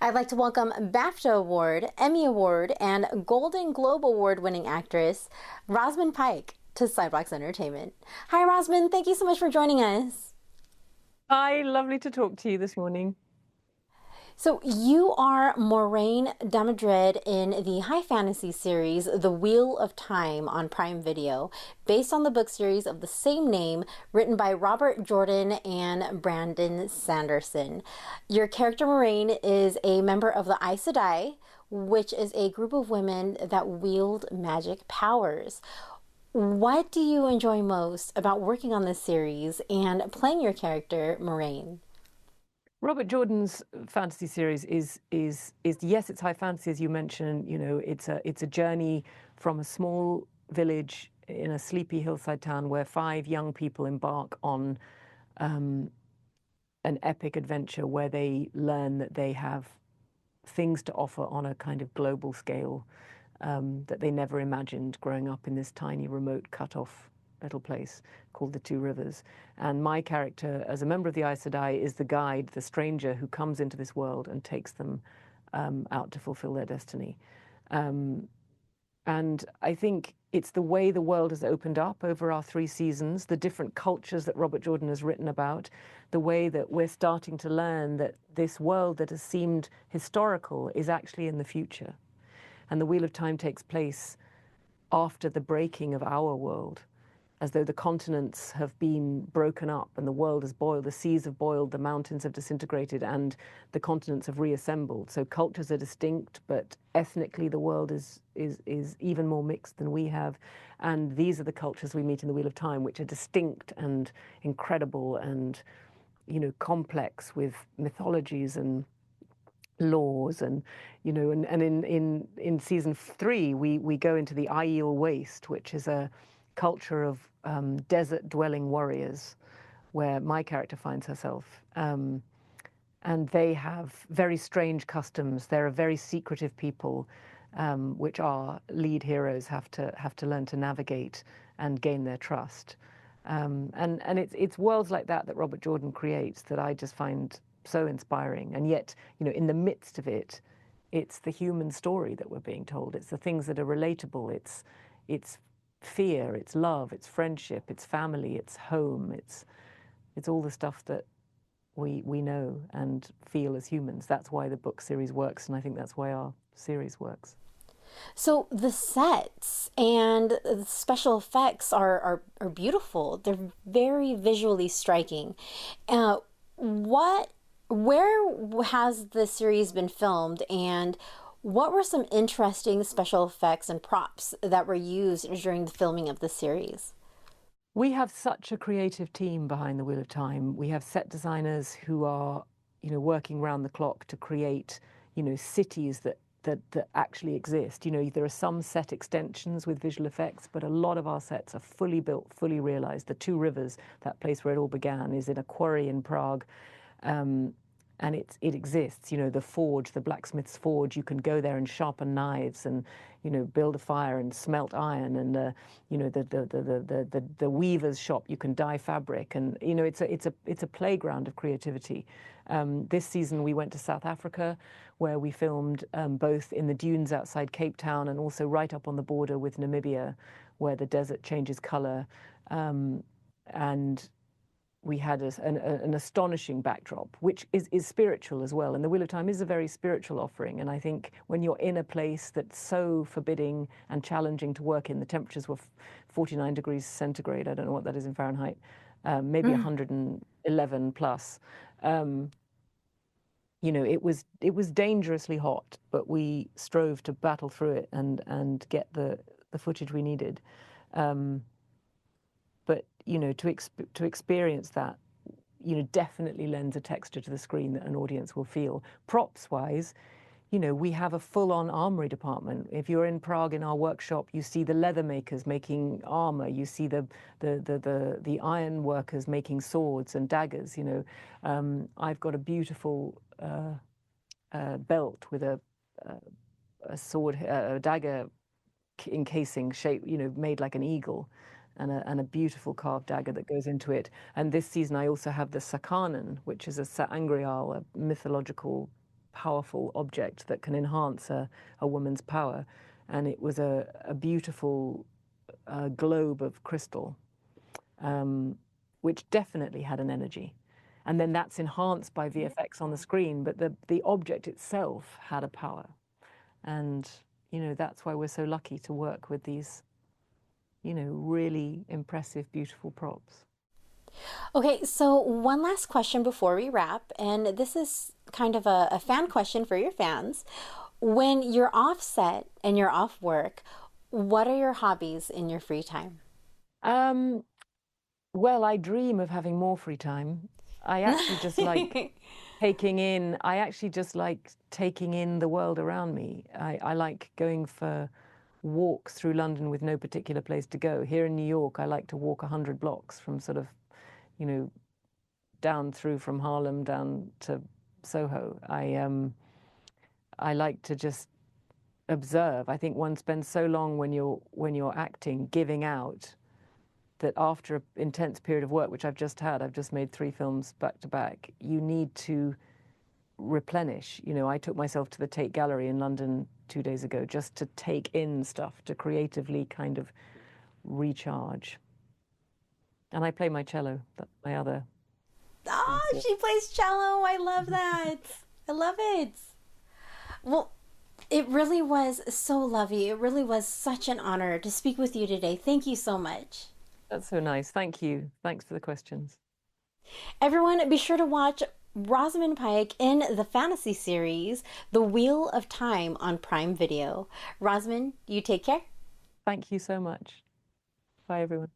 I'd like to welcome BAFTA Award, Emmy Award, and Golden Globe Award winning actress Rosamund Pike to Sidewalks Entertainment. Hi, Rosamund. Thank you so much for joining us. Hi, lovely to talk to you this morning. So, you are Moiraine Damodred in the high fantasy series The Wheel of Time on Prime Video, based on the book series of the same name, written by Robert Jordan and Brandon Sanderson. Your character Moiraine is a member of the Aes Sedai, which is a group of women that wield magic powers. What do you enjoy most about working on this series and playing your character Moiraine? Robert Jordan's fantasy series is yes, it's high fantasy as you mentioned. You know, it's a journey from a small village in a sleepy hillside town where five young people embark on an epic adventure where they learn that they have things to offer on a kind of global scale that they never imagined growing up in this tiny, remote, cut-off little place called the Two Rivers. And my character, as a member of the Aes Sedai, is the guide, the stranger who comes into this world and takes them out to fulfill their destiny. And I think it's the way the world has opened up over our 3 seasons, the different cultures that Robert Jordan has written about, the way that we're starting to learn that this world that has seemed historical is actually in the future. And the Wheel of Time takes place after the breaking of our world, as though the continents have been broken up and the world has boiled, the seas have boiled, the mountains have disintegrated, and the continents have reassembled. So cultures are distinct, but ethnically the world is even more mixed than we have. And these are the cultures we meet in the Wheel of Time, which are distinct and incredible and, you know, complex with mythologies and laws and in season 3 we go into the Aiel Waste, which is a culture of desert dwelling warriors where my character finds herself, and they have very strange customs. They're a very secretive people, which our lead heroes have to learn to navigate and gain their trust, and it's worlds like that that Robert Jordan creates that I just find so inspiring. And yet, you know, in the midst of it, it's the human story that we're being told. It's the things that are relatable. It's fear, it's love, it's friendship, it's family, it's home, it's all the stuff that we know and feel as humans. That's why the book series works, and I think that's why our series works. So the sets and the special effects are beautiful. They're very visually striking. What where has the series been filmed, and what were some interesting special effects and props that were used during the filming of the series? We have such a creative team behind the Wheel of Time. We have set designers who are, you know, working round the clock to create, you know, cities that actually exist. You know, there are some set extensions with visual effects, but a lot of our sets are fully built, fully realized. The Two Rivers, that place where it all began, is in a quarry in Prague. And it exists. You know, the forge, the blacksmith's forge, you can go there and sharpen knives and, you know, build a fire and smelt iron. And you know, the weaver's shop, you can dye fabric. And, you know, it's a playground of creativity. This season we went to South Africa, where we filmed both in the dunes outside Cape Town and also right up on the border with Namibia, where the desert changes color. And we had an astonishing backdrop, which is spiritual as well. And the Wheel of Time is a very spiritual offering. And I think when you're in a place that's so forbidding and challenging to work in, the temperatures were 49 degrees centigrade. I don't know what that is in Fahrenheit, maybe 111 plus. You know, it was dangerously hot, but we strove to battle through it and get the footage we needed. But you know, to experience that, you know, definitely lends a texture to the screen that an audience will feel. Props wise, you know, we have a full-on armory department. If you're in Prague in our workshop, you see the leather makers making armor. You see the iron workers making swords and daggers. You know, I've got a beautiful belt with a sword, a dagger encasing shape, you know, made like an eagle, and a beautiful carved dagger that goes into it. And this season I also have the Sakanen, which is a Sa'angreal, a mythological powerful object that can enhance a woman's power. And it was a beautiful globe of crystal, which definitely had an energy. And then that's enhanced by VFX on the screen, but the object itself had a power. And, you know, that's why we're so lucky to work with these, you know, really impressive, beautiful props. Okay, so one last question before we wrap, and this is kind of a fan question for your fans. When you're off set and you're off work, what are your hobbies in your free time? Well, I dream of having more free time. I actually just like I actually just like taking in the world around me. I like going for walks through London with no particular place to go. Here in New York, I like to walk 100 blocks from sort of, you know, down through from Harlem down to Soho. I like to just observe. I think one spends so long when you're acting, giving out, that after an intense period of work, which I've just had, I've just made 3 films back to back, you need to replenish. You know, I took myself to the Tate Gallery in London 2 days ago just to take in stuff, to creatively kind of recharge. And I play my cello. That's my other Oh, asset. she plays cello. I love that. I love it. Well, it really was so lovely. It really was such an honor to speak with you today. Thank you so much. That's so nice. Thank you. Thanks for the questions. Everyone, be sure to watch Rosamund Pike in the fantasy series The Wheel of Time on Prime Video. Rosamund, you take care. Thank you so much. Bye, everyone.